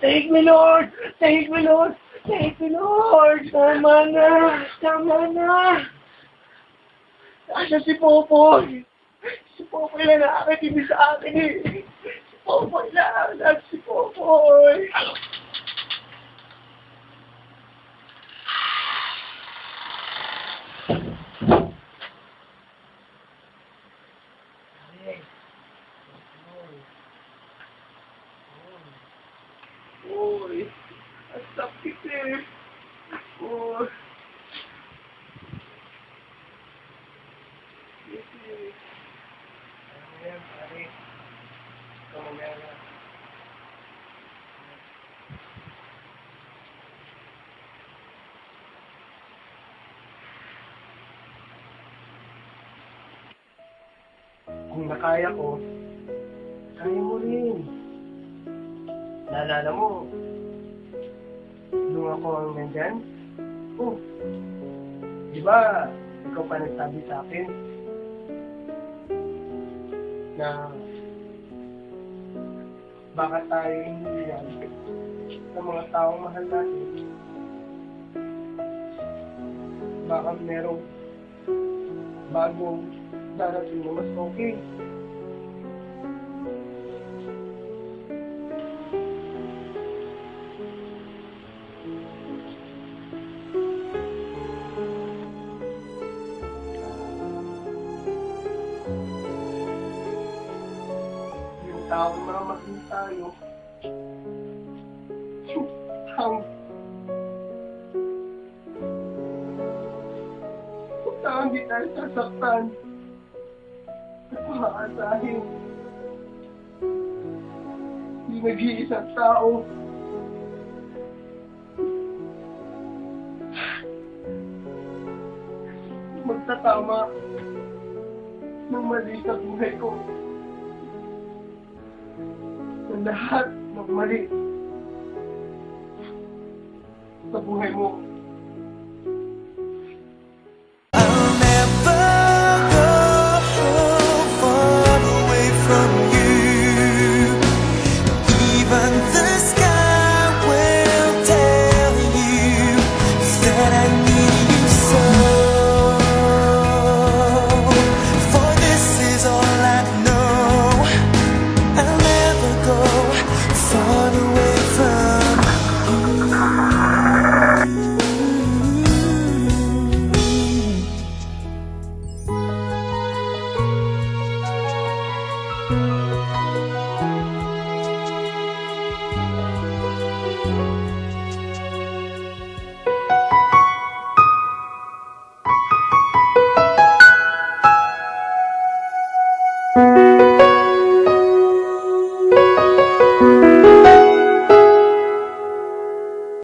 Take me, Lord! Take me, Lord! Take me, Lord! Tama na! Tama na! Asa si Popoy? Si Popoy na nakakatibig sa akin eh. Si Popoy lang! Si Popoy! Uy, ang sakit eh. Uy. Ayan, pare. Ikaw mamaya na. Kung nakaya ko, kaya mo rin. Naalala mo, nung ako ang nandyan? Oh, di ba, ikaw pa nagsabi sa akin na baka tayo hindi yan sa mga taong mahal natin. Baka merong bagong darating na mas okay. Taong mamahal tayo. Taong di tayo sasaktan at makakasahin. Di nag-iisang tao. Magtatama ng mali sa buhay ko. Lahat ng mali sa buhay mo. I'll never go far away from you. Even the sky will tell you that I need you so. For this is all I know. I'll never go far away from you.